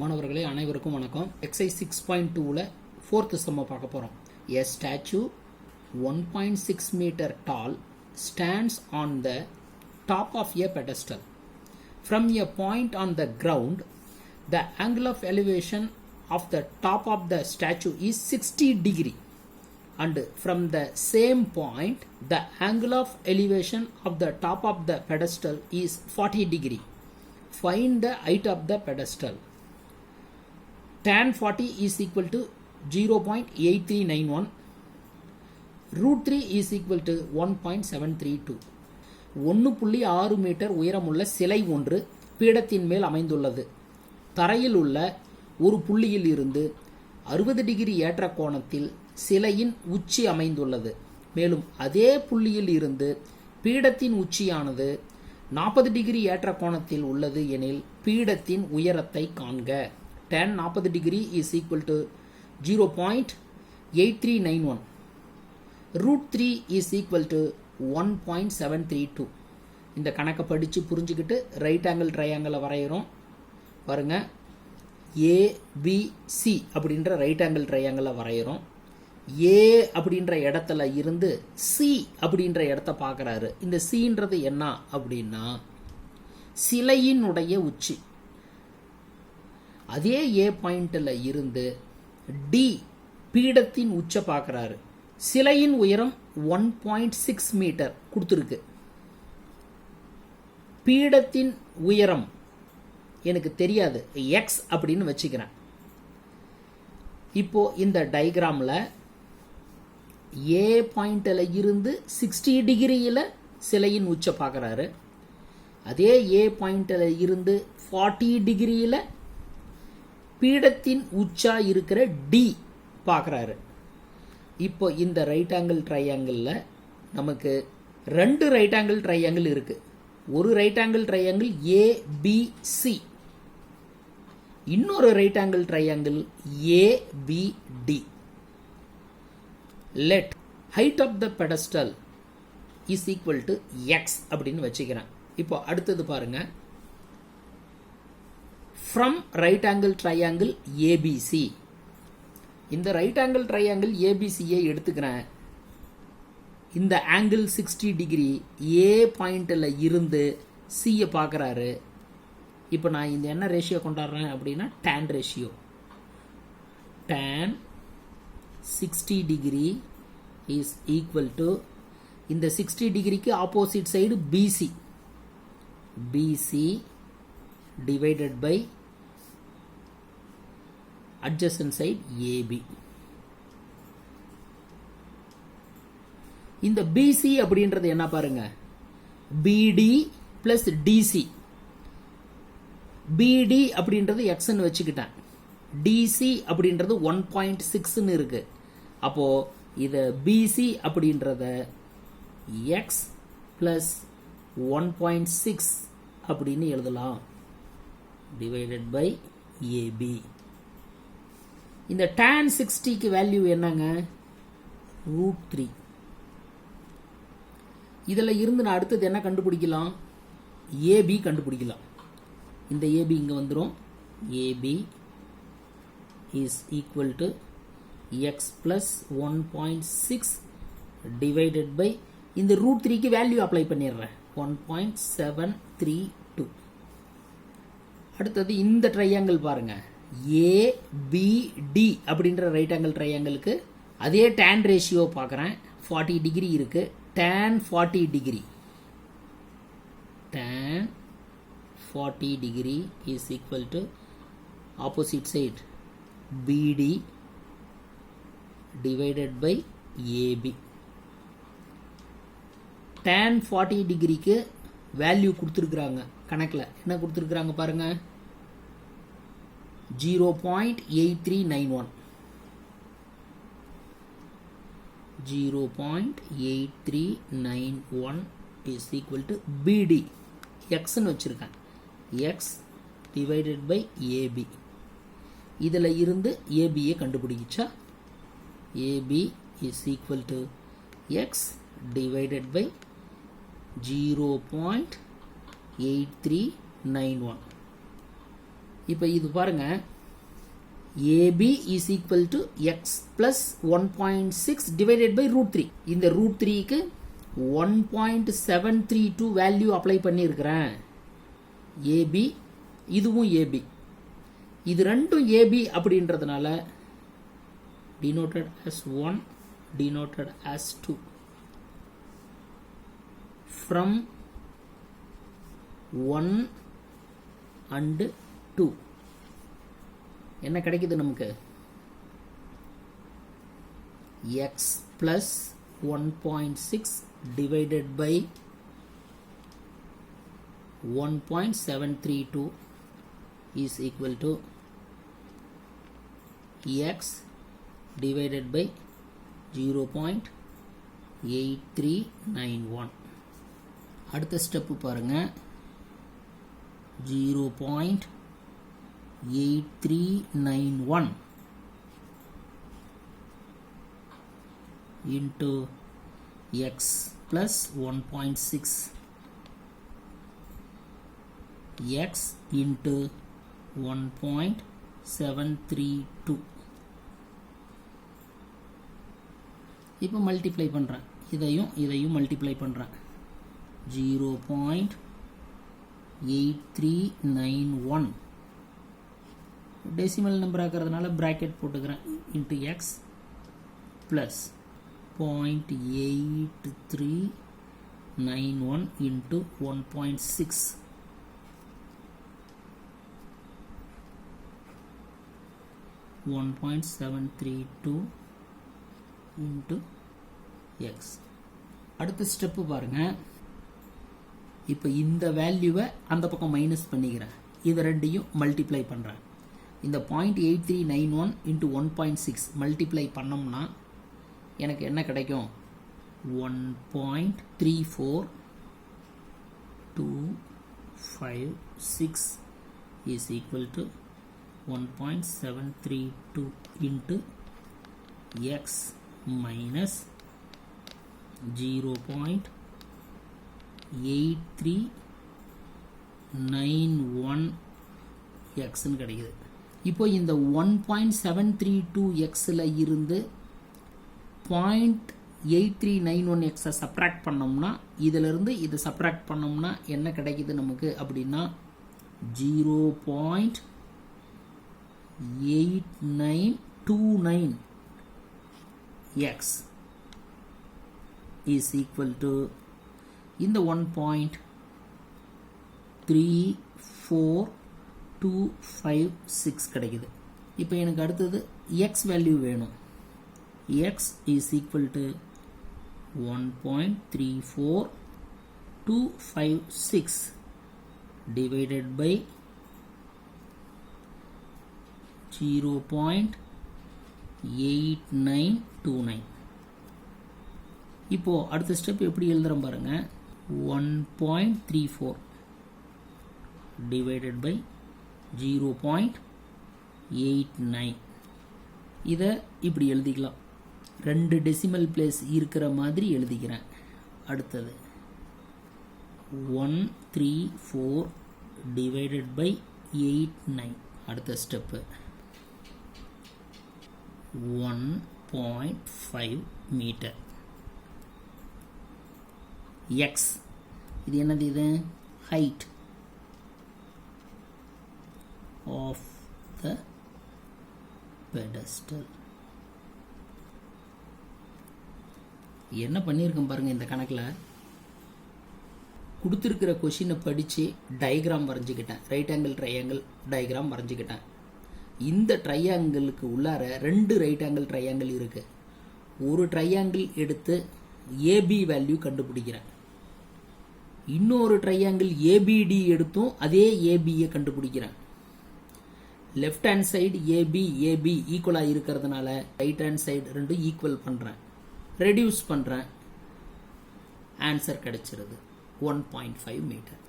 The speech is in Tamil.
மாணவர்களே அனைவருக்கும் வணக்கம். எக்ஸைஸ் 6.2ல 4th sum பார்க்க போறோம். A statue 1.6 meter tall stands on the top of a pedestal. From a point on the ground, the angle of elevation of the top of the statue is 60 degree. And from the same point, the angle of elevation of the top of the pedestal is 40 degree. Find the height of the pedestal. Tan 40 is equal to 0.8391. Root 3 is equal to 1.732. 1.6 metre உயரமுள்ள சிலை ஒன்று பீடத்தின் மேல் அமைந்துள்ளது. தரையில் உள்ள ஒரு புள்ளியில் இருந்து 60 டிகிரி ஏற்ற கோணத்தில் சிலையின் உச்சி அமைந்துள்ளது. மேலும் அதே புள்ளியில் இருந்து பீடத்தின் உச்சியானது 40 டிகிரி ஏற்ற கோணத்தில் உள்ளது எனில் பீடத்தின் உயரத்தை காண்க. tan 40 degree is equal to 0.8391. root 3 is equal to 1.732. இந்த கணக்கை படித்து புரிஞ்சுக்கிட்டு ரைட் ஆங்கிள் ட்ரையாங்கிளை வரைகிறோம். பாருங்க, ஏபிசி அப்படின்ற ரைட் ஆங்கிள் ட்ரையாங்கிளை வரைகிறோம். ஏ அப்படின்ற இடத்துல இருந்து சி அப்படின்ற இடத்த பார்க்குறாரு. இந்த சின்றது என்ன அப்படின்னா சிலையினுடைய உச்சி. அதே ஏ பாயிண்ட்ல இருந்து டி பீடத்தின் உச்ச பார்க்குறாரு. சிலையின் உயரம் 1.6 மீட்டர் கொடுத்துருக்கு. பீடத்தின் உயரம் எனக்கு தெரியாது, எக்ஸ் அப்படின்னு வச்சுக்கிறேன். இப்போ இந்த டயக்ராம்ல ஏ பாயிண்ட்ல இருந்து 60 டிகிரியில சிலையின் உச்ச பார்க்குறாரு. அதே ஏ பாயிண்ட்ல இருந்து 40 டிகிரியில பீடத்தின் உச்சா இருக்கிற டி பார்க்குறாரு. இப்போ இந்த ரைட் ஆங்கிள் ட்ரையாங்கிளில் நமக்கு ரெண்டு ரைட் ஆங்கிள் ட்ரையாங்கிள் இருக்கு. ஒரு ரைட் ஆங்கிள் ட்ரையாங்கிள் ஏபிசி, இன்னொரு right angle triangle ABD. Let height of the pedestal is equal to X அப்படின்னு வச்சுக்கிறேன். இப்போ அடுத்தது பாருங்க, from right angle triangle ABC. இந்த right angle triangle ABC எடுத்துக்கிறேன். இந்த angle 60 டிகிரி A பாயிண்ட்ல இருந்து C பார்க்குறாரு. இப்போ நான் இந்த என்ன ரேஷியோ கொண்டாடுறேன் அப்படின்னா tan ratio. tan 60 degree is equal to இந்த 60 டிகிரிக்கு opposite side BC. BC divided by adjacent side AB. இந்த BC அப்படின்றது என்ன பாருங்க, BD plus DC. BD அப்படின்றது x ன்னு வச்சுக்கிட்டேன். DC அப்படின்றது 1.6 இருக்கு. அப்போ இத BC அப்படின்றத x plus 1.6 அப்படின்னு எழுதலாம், divided by AB. இந்த tan 60க்கு வேல்யூ என்னங்க, root 3. இதில் இருந்து நான் அடுத்தது என்ன கண்டுபிடிக்கலாம், AB கண்டுபிடிக்கலாம். இந்த AB இங்கே வந்துடும். AB is equal to x plus 1.6 divided by இந்த root 3க்கு வேல்யூ அப்ளை பண்ணிடுறேன், 1.732. அடுத்தது இந்த ட்ரையாங்கிள் பாருங்க, ஏபிடி அப்படின்ற ரைட் ஆங்கிள் ட்ரையாங்கிளுக்கு அதே tan ரேஷியோ பார்க்குறேன். 40 டிகிரி இருக்கு. tan 40 degree, tan 40 degree is equal to opposite side BD divided by AB. tan 40 டிகிரிக்கு வேல்யூ கொடுத்துருக்குறாங்க. கணக்கில் என்ன கொடுத்துருக்குறாங்க பாருங்க, 0.8391. 0.8391 is equal to BD. X ன்னு வச்சிருக்கேன். X divided by AB. இதில் இருந்து AB கண்டுபிடிச்சா AB is equal to X divided by 0.8391. இப்போ இது பாருங்க, AB is equal to x plus 1.6 divided by root 3. இந்த root 3க்கு 1.732 வேல்யூ அப்ளை பண்ணியிருக்கிறேன். AB இதுவும் AB, இது ரெண்டும் AB அப்படின்றதுனால denoted as 1, denoted as 2. From 1 and 2 என்ன கிடைக்குது நமக்கு? x plus 1.6 divided by 1.732 is equal to x divided by 0.8391. அடுத்த ஸ்டெப் பாருங்க, 0.8391 into x plus 1.6 x into 1.732. இப்போ மல்டிப்ளை பண்ணுறேன், இதையும் மல்டிப்ளை பண்ணுறேன். 0.8391 டெசிமல் நம்பர் ஆக்கிறதுனால பிராக்கெட் போட்டுக்கிறேன், into X plus 0.8391 into 1.6 1.732 into X. அடுத்த ஸ்டெப்பு பாருங்க, இப்போ இந்த வேல்யூவை அந்த பக்கம் மைனஸ் பண்ணிக்கிறேன், இது ரெண்டையும் மல்டிப்ளை பண்ணுறேன். இந்த 0.8391 இன்ட்டு 1.6 மல்டிப்ளை பண்ணோம்னா எனக்கு என்ன கிடைக்கும்? 1.34256 is equal to 1.732 into x minus 0.8391 x ன்னு கிடைக்குது. இப்போ இந்த 1.732xல இருந்து 0.8391x சப்ராக்ட் பண்ணோம்னா, இதிலிருந்து இதை சப்ராக்ட் பண்ணோம்னா என்ன கிடைக்குது நமக்கு அப்படின்னா 0.8929x is equal to இந்த 1.34256 கிடைக்குது. இப்போ எனக்கு அடுத்தது x வேல்யூ வேணும். x is equal to 1.34256 divided by 0.8929. இப்போ அடுத்த ஸ்டெப் எப்படி எழுதுறோம் பாருங்க, 1.34 divided by 0.89. இதை இப்படி எழுதிக்கலாம், ரெண்டு டெசிமல் பிளேஸ் இருக்கிற மாதிரி எழுதிக்கிறேன். அடுத்தது 134 divided by 89. அடுத்த ஸ்டெப்பு 1.5 மீட்டர். x இது என்னது? இது height of the pedestal. என்ன பண்ணியிருக்கேன் பாருங்க, இந்த கணக்கில் கொடுத்துருக்கிற கொஷினை படித்து டயக்ராம் வரைஞ்சிக்கிட்டேன், ரைட் ஆங்கிள் ட்ரையாங்கிள் டயக்ராம் வரைஞ்சிக்கிட்டேன். இந்த ட்ரையாங்கிளுக்கு உள்ளார ரெண்டு ரைட் ஆங்கிள் ட்ரையாங்கிள் இருக்குது. ஒரு ட்ரையாங்கிள் எடுத்து ஏபி வேல்யூ கண்டுபிடிக்கிறேன், இன்னொரு ட்ரையாங்கிள் ஏபிடி எடுத்தும் அதே ஏபியை கண்டுபிடிக்கிறேன். லெஃப்ட் ஹேண்ட் சைடு ஏபி ஈக்குவலாக இருக்கிறதுனால ரைட் ஹேண்ட் சைடு ரெண்டும் ஈக்குவல் பண்ணுறேன், ரெடியூஸ் பண்ணுறேன், ஆன்சர் கிடைச்சிருது 1.5 மீட்டர்.